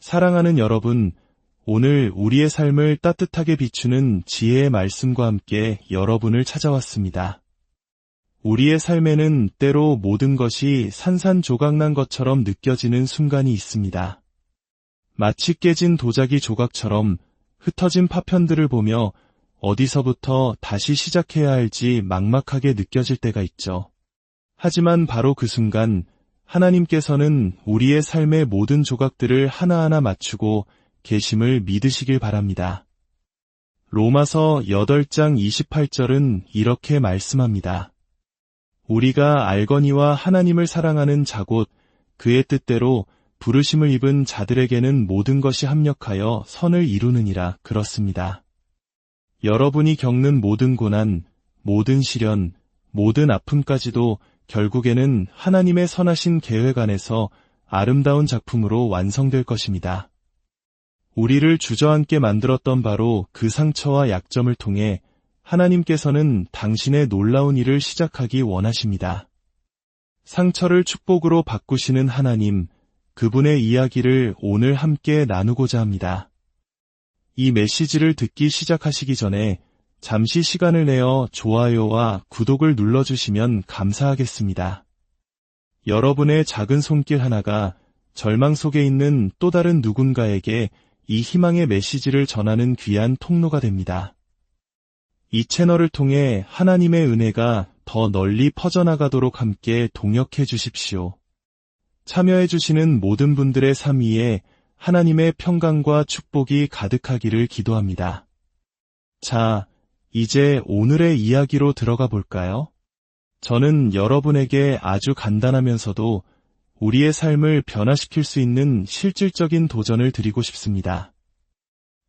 사랑하는 여러분, 오늘 우리의 삶을 따뜻하게 비추는 지혜의 말씀과 함께 여러분을 찾아왔습니다. 우리의 삶에는 때로 모든 것이 산산조각난 것처럼 느껴지는 순간이 있습니다. 마치 깨진 도자기 조각처럼 흩어진 파편들을 보며 어디서부터 다시 시작해야 할지 막막하게 느껴질 때가 있죠. 하지만 바로 그 순간 하나님께서는 우리의 삶의 모든 조각들을 하나하나 맞추고 계심을 믿으시길 바랍니다. 로마서 8장 28절은 이렇게 말씀합니다. 우리가 알거니와 하나님을 사랑하는 자 곧 그의 뜻대로 부르심을 입은 자들에게는 모든 것이 합력하여 선을 이루느니라 그렇습니다. 여러분이 겪는 모든 고난, 모든 시련, 모든 아픔까지도 결국에는 하나님의 선하신 계획 안에서 아름다운 작품으로 완성될 것입니다. 우리를 주저앉게 만들었던 바로 그 상처와 약점을 통해 하나님께서는 당신의 놀라운 일을 시작하기 원하십니다. 상처를 축복으로 바꾸시는 하나님, 그분의 이야기를 오늘 함께 나누고자 합니다. 이 메시지를 듣기 시작하시기 전에 잠시 시간을 내어 좋아요와 구독을 눌러주시면 감사하겠습니다. 여러분의 작은 손길 하나가 절망 속에 있는 또 다른 누군가에게 이 희망의 메시지를 전하는 귀한 통로가 됩니다. 이 채널을 통해 하나님의 은혜가 더 널리 퍼져나가도록 함께 동역해 주십시오. 참여해 주시는 모든 분들의 삶 위에 하나님의 평강과 축복이 가득하기를 기도합니다. 자, 이제 오늘의 이야기로 들어가 볼까요? 저는 여러분에게 아주 간단하면서도 우리의 삶을 변화시킬 수 있는 실질적인 도전을 드리고 싶습니다.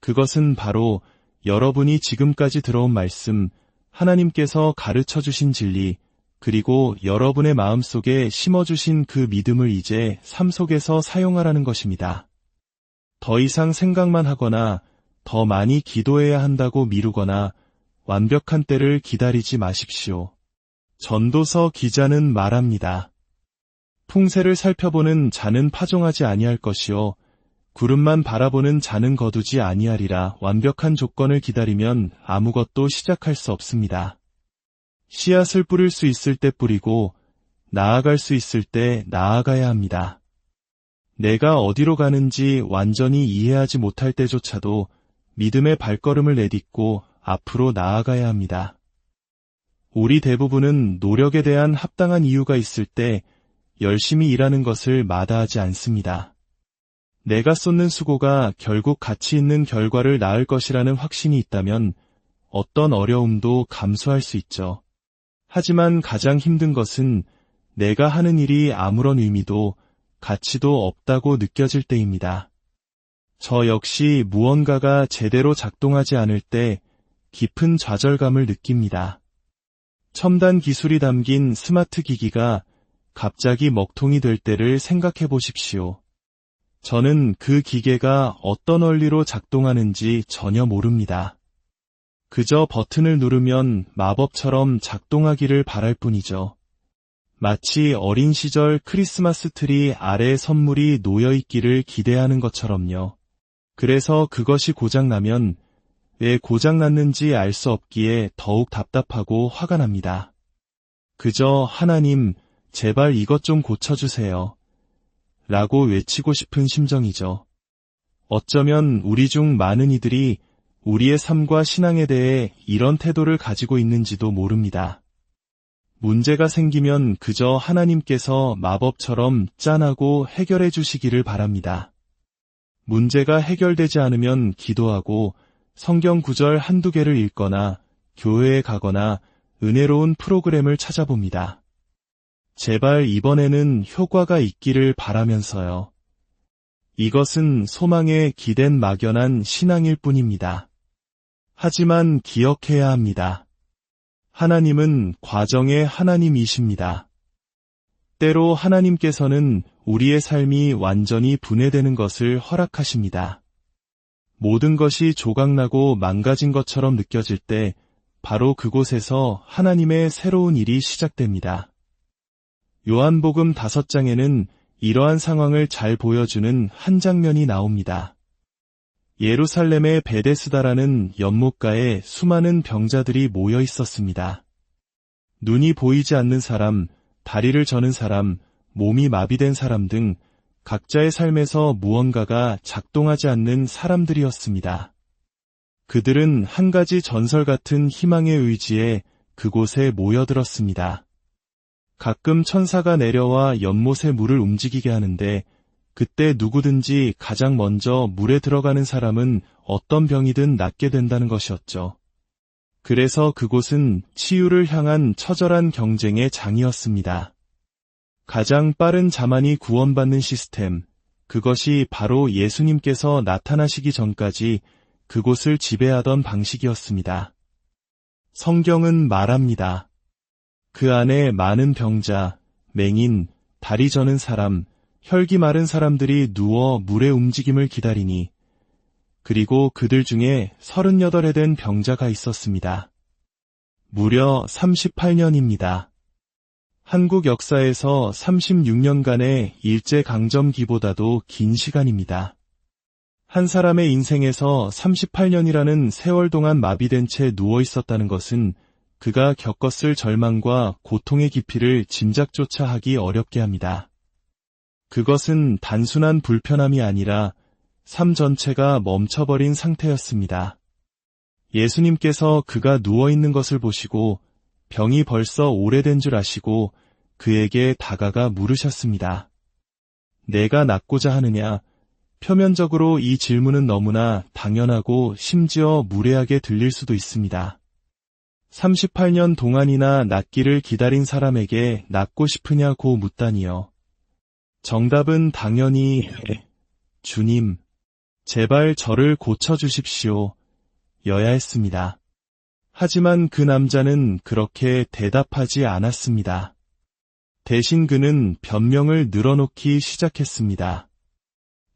그것은 바로 여러분이 지금까지 들어온 말씀, 하나님께서 가르쳐 주신 진리, 그리고 여러분의 마음속에 심어주신 그 믿음을 이제 삶 속에서 사용하라는 것입니다. 더 이상 생각만 하거나 더 많이 기도해야 한다고 미루거나 완벽한 때를 기다리지 마십시오. 전도서 기자는 말합니다. 풍세를 살펴보는 자는 파종하지 아니할 것이요 구름만 바라보는 자는 거두지 아니하리라. 완벽한 조건을 기다리면 아무것도 시작할 수 없습니다. 씨앗을 뿌릴 수 있을 때 뿌리고 나아갈 수 있을 때 나아가야 합니다. 내가 어디로 가는지 완전히 이해하지 못할 때조차도 믿음의 발걸음을 내딛고 앞으로 나아가야 합니다. 우리 대부분은 노력에 대한 합당한 이유가 있을 때 열심히 일하는 것을 마다하지 않습니다. 내가 쏟는 수고가 결국 가치 있는 결과를 낳을 것이라는 확신이 있다면 어떤 어려움도 감수할 수 있죠. 하지만 가장 힘든 것은 내가 하는 일이 아무런 의미도 가치도 없다고 느껴질 때입니다. 저 역시 무언가가 제대로 작동하지 않을 때 깊은 좌절감을 느낍니다. 첨단 기술이 담긴 스마트 기기가 갑자기 먹통이 될 때를 생각해 보십시오. 저는 그 기계가 어떤 원리로 작동하는지 전혀 모릅니다. 그저 버튼을 누르면 마법처럼 작동하기를 바랄 뿐이죠. 마치 어린 시절 크리스마스 트리 아래에 선물이 놓여있기를 기대하는 것처럼요. 그래서 그것이 고장나면 왜 고장났는지 알 수 없기에 더욱 답답하고 화가 납니다. 그저 하나님, 제발 이것 좀 고쳐주세요. 라고 외치고 싶은 심정이죠. 어쩌면 우리 중 많은 이들이 우리의 삶과 신앙에 대해 이런 태도를 가지고 있는지도 모릅니다. 문제가 생기면 그저 하나님께서 마법처럼 짠하고 해결해 주시기를 바랍니다. 문제가 해결되지 않으면 기도하고 성경 구절 한두 개를 읽거나 교회에 가거나 은혜로운 프로그램을 찾아봅니다. 제발 이번에는 효과가 있기를 바라면서요. 이것은 소망에 기댄 막연한 신앙일 뿐입니다. 하지만 기억해야 합니다. 하나님은 과정의 하나님이십니다. 때로 하나님께서는 우리의 삶이 완전히 분해되는 것을 허락하십니다. 모든 것이 조각나고 망가진 것처럼 느껴질 때 바로 그곳에서 하나님의 새로운 일이 시작됩니다. 요한복음 5장에는 이러한 상황을 잘 보여주는 한 장면이 나옵니다. 예루살렘의 베데스다라는 연못가에 수많은 병자들이 모여 있었습니다. 눈이 보이지 않는 사람, 다리를 저는 사람, 몸이 마비된 사람 등 각자의 삶에서 무언가가 작동하지 않는 사람들이었습니다. 그들은 한 가지 전설 같은 희망의 의지에 그곳에 모여들었습니다. 가끔 천사가 내려와 연못의 물을 움직이게 하는데 그때 누구든지 가장 먼저 물에 들어가는 사람은 어떤 병이든 낫게 된다는 것이었죠. 그래서 그곳은 치유를 향한 처절한 경쟁의 장이었습니다. 가장 빠른 자만이 구원받는 시스템, 그것이 바로 예수님께서 나타나시기 전까지 그곳을 지배하던 방식이었습니다. 성경은 말합니다. 그 안에 많은 병자, 맹인, 다리 저는 사람, 혈기 마른 사람들이 누워 물의 움직임을 기다리니 그리고 그들 중에 38해 된 병자가 있었습니다. 무려 38년입니다. 한국 역사에서 36년간의 일제강점기보다도 긴 시간입니다. 한 사람의 인생에서 38년이라는 세월 동안 마비된 채 누워 있었다는 것은 그가 겪었을 절망과 고통의 깊이를 짐작조차 하기 어렵게 합니다. 그것은 단순한 불편함이 아니라 삶 전체가 멈춰버린 상태였습니다. 예수님께서 그가 누워있는 것을 보시고 병이 벌써 오래된 줄 아시고 그에게 다가가 물으셨습니다. 내가 낫고자 하느냐? 표면적으로 이 질문은 너무나 당연하고 심지어 무례하게 들릴 수도 있습니다. 38년 동안이나 낫기를 기다린 사람에게 낫고 싶으냐고 묻다니요. 정답은 당연히 주님, 제발 저를 고쳐주십시오. 여야 했습니다. 하지만 그 남자는 그렇게 대답하지 않았습니다. 대신 그는 변명을 늘어놓기 시작했습니다.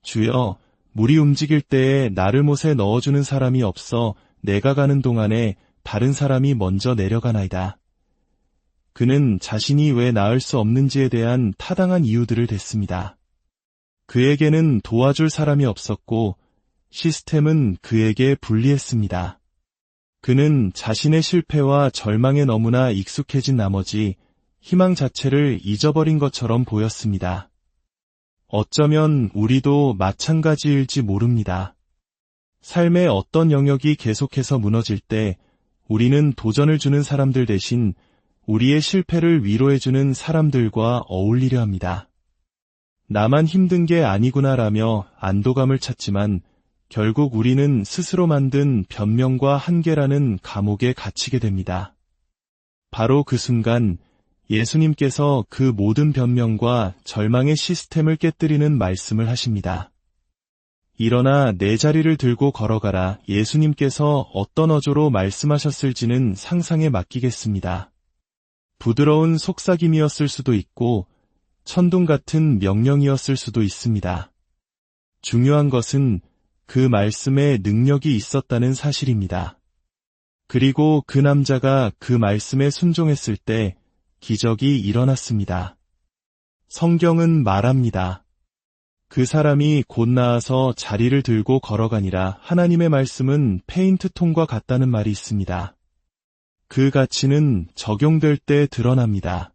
주여, 물이 움직일 때에 나를 못에 넣어주는 사람이 없어 내가 가는 동안에 다른 사람이 먼저 내려가나이다. 그는 자신이 왜 나을 수 없는지에 대한 타당한 이유들을 댔습니다. 그에게는 도와줄 사람이 없었고 시스템은 그에게 불리했습니다. 그는 자신의 실패와 절망에 너무나 익숙해진 나머지 희망 자체를 잊어버린 것처럼 보였습니다. 어쩌면 우리도 마찬가지일지 모릅니다. 삶의 어떤 영역이 계속해서 무너질 때 우리는 도전을 주는 사람들 대신 우리의 실패를 위로해주는 사람들과 어울리려 합니다. 나만 힘든 게 아니구나라며 안도감을 찾지만 결국 우리는 스스로 만든 변명과 한계라는 감옥에 갇히게 됩니다. 바로 그 순간 예수님께서 그 모든 변명과 절망의 시스템을 깨뜨리는 말씀을 하십니다. 일어나 내 자리를 들고 걸어가라. 예수님께서 어떤 어조로 말씀하셨을지는 상상에 맡기겠습니다. 부드러운 속삭임이었을 수도 있고 천둥 같은 명령이었을 수도 있습니다. 중요한 것은 그 말씀에 능력이 있었다는 사실입니다. 그리고 그 남자가 그 말씀에 순종했을 때 기적이 일어났습니다. 성경은 말합니다. 그 사람이 곧 나아서 자리를 들고 걸어가니라. 하나님의 말씀은 페인트통과 같다는 말이 있습니다. 그 가치는 적용될 때 드러납니다.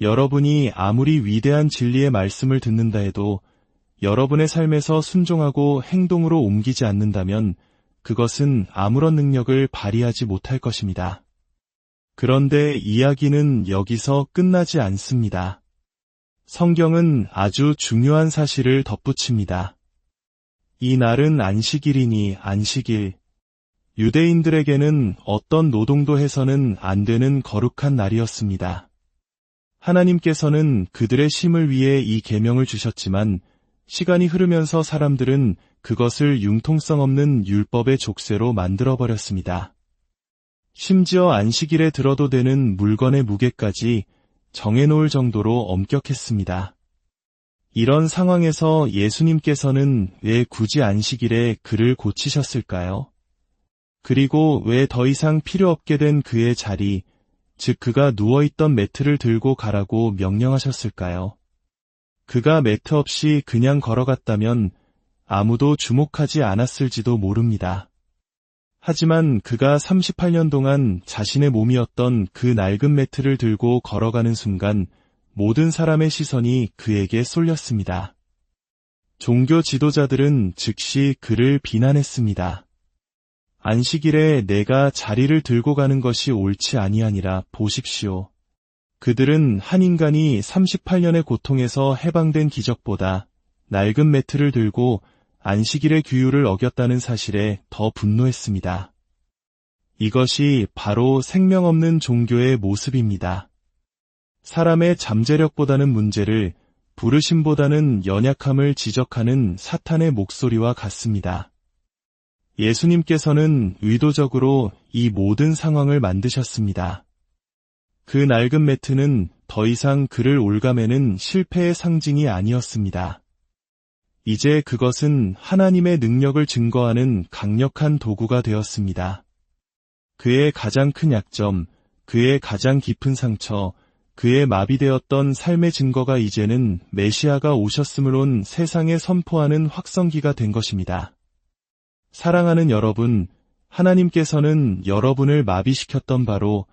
여러분이 아무리 위대한 진리의 말씀을 듣는다 해도 여러분의 삶에서 순종하고 행동으로 옮기지 않는다면 그것은 아무런 능력을 발휘하지 못할 것입니다. 그런데 이야기는 여기서 끝나지 않습니다. 성경은 아주 중요한 사실을 덧붙입니다. 이 날은 안식일이니 안식일. 유대인들에게는 어떤 노동도 해서는 안 되는 거룩한 날이었습니다. 하나님께서는 그들의 쉼을 위해 이 계명을 주셨지만 시간이 흐르면서 사람들은 그것을 융통성 없는 율법의 족쇄로 만들어버렸습니다. 심지어 안식일에 들어도 되는 물건의 무게까지 정해놓을 정도로 엄격했습니다. 이런 상황에서 예수님께서는 왜 굳이 안식일에 그를 고치셨을까요? 그리고 왜 더 이상 필요 없게 된 그의 자리, 즉 그가 누워있던 매트를 들고 가라고 명령하셨을까요? 그가 매트 없이 그냥 걸어갔다면 아무도 주목하지 않았을지도 모릅니다. 하지만 그가 38년 동안 자신의 몸이었던 그 낡은 매트를 들고 걸어가는 순간 모든 사람의 시선이 그에게 쏠렸습니다. 종교 지도자들은 즉시 그를 비난했습니다. 안식일에 내가 자리를 들고 가는 것이 옳지 아니하니라 보십시오. 그들은 한 인간이 38년의 고통에서 해방된 기적보다 낡은 매트를 들고 안식일의 규율을 어겼다는 사실에 더 분노했습니다. 이것이 바로 생명 없는 종교의 모습입니다. 사람의 잠재력보다는 문제를, 부르심보다는 연약함을 지적하는 사탄의 목소리와 같습니다. 예수님께서는 의도적으로 이 모든 상황을 만드셨습니다. 그 낡은 매트는 더 이상 그를 올가매는 실패의 상징이 아니었습니다. 이제 그것은 하나님의 능력을 증거하는 강력한 도구가 되었습니다. 그의 가장 큰 약점, 그의 가장 깊은 상처, 그의 마비되었던 삶의 증거가 이제는 메시아가 오셨음을 온 세상에 선포하는 확성기가 된 것입니다. 사랑하는 여러분, 하나님께서는 여러분을 마비시켰던 바로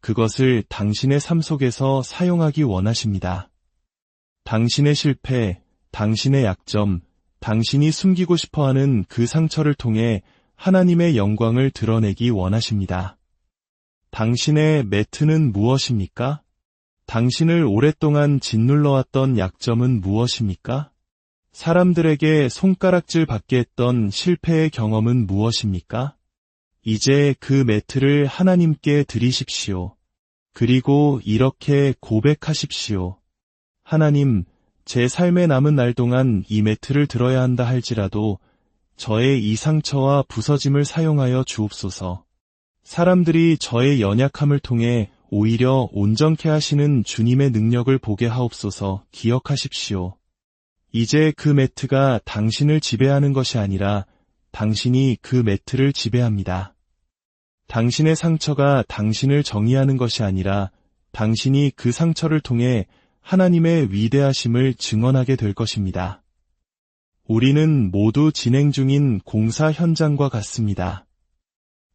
그것을 당신의 삶 속에서 사용하기 원하십니다. 당신의 실패, 당신의 약점, 당신이 숨기고 싶어하는 그 상처를 통해 하나님의 영광을 드러내기 원하십니다. 당신의 매트는 무엇입니까? 당신을 오랫동안 짓눌러왔던 약점은 무엇입니까? 사람들에게 손가락질 받게 했던 실패의 경험은 무엇입니까? 이제 그 매트를 하나님께 드리십시오. 그리고 이렇게 고백하십시오. 하나님, 제 삶의 남은 날 동안 이 매트를 들어야 한다 할지라도 저의 이 상처와 부서짐을 사용하여 주옵소서. 사람들이 저의 연약함을 통해 오히려 온전케 하시는 주님의 능력을 보게 하옵소서. 기억하십시오. 이제 그 매트가 당신을 지배하는 것이 아니라 당신이 그 매트를 지배합니다. 당신의 상처가 당신을 정의하는 것이 아니라 당신이 그 상처를 통해 하나님의 위대하심을 증언하게 될 것입니다. 우리는 모두 진행 중인 공사 현장과 같습니다.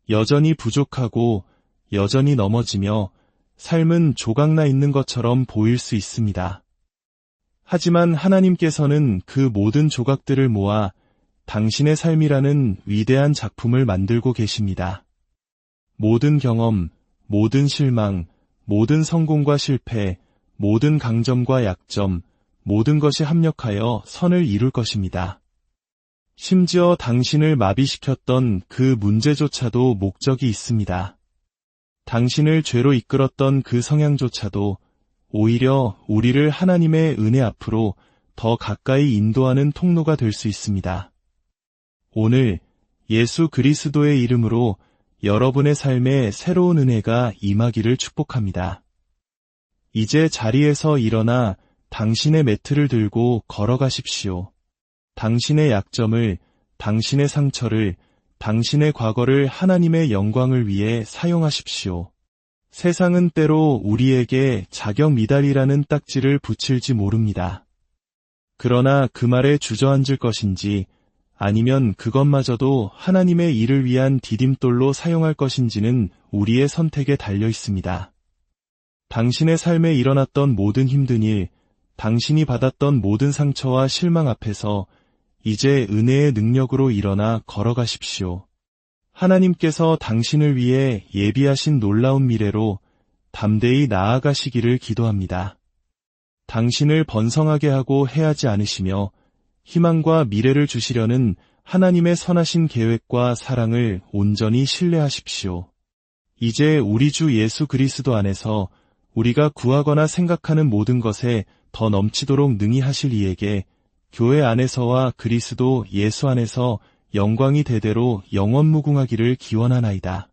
여전히 부족하고 여전히 넘어지며 삶은 조각나 있는 것처럼 보일 수 있습니다. 하지만 하나님께서는 그 모든 조각들을 모아 당신의 삶이라는 위대한 작품을 만들고 계십니다. 모든 경험, 모든 실망, 모든 성공과 실패, 모든 강점과 약점, 모든 것이 합력하여 선을 이룰 것입니다. 심지어 당신을 마비시켰던 그 문제조차도 목적이 있습니다. 당신을 죄로 이끌었던 그 성향조차도 오히려 우리를 하나님의 은혜 앞으로 더 가까이 인도하는 통로가 될 수 있습니다. 오늘 예수 그리스도의 이름으로 여러분의 삶에 새로운 은혜가 임하기를 축복합니다. 이제 자리에서 일어나 당신의 매트를 들고 걸어가십시오. 당신의 약점을, 당신의 상처를, 당신의 과거를 하나님의 영광을 위해 사용하십시오. 세상은 때로 우리에게 자격 미달이라는 딱지를 붙일지 모릅니다. 그러나 그 말에 주저앉을 것인지 아니면 그것마저도 하나님의 일을 위한 디딤돌로 사용할 것인지는 우리의 선택에 달려 있습니다. 당신의 삶에 일어났던 모든 힘든 일, 당신이 받았던 모든 상처와 실망 앞에서 이제 은혜의 능력으로 일어나 걸어가십시오. 하나님께서 당신을 위해 예비하신 놀라운 미래로 담대히 나아가시기를 기도합니다. 당신을 번성하게 하고 해하지 않으시며 희망과 미래를 주시려는 하나님의 선하신 계획과 사랑을 온전히 신뢰하십시오. 이제 우리 주 예수 그리스도 안에서 우리가 구하거나 생각하는 모든 것에 더 넘치도록 능히 하실 이에게 교회 안에서와 그리스도 예수 안에서 영광이 대대로 영원무궁하기를 기원하나이다.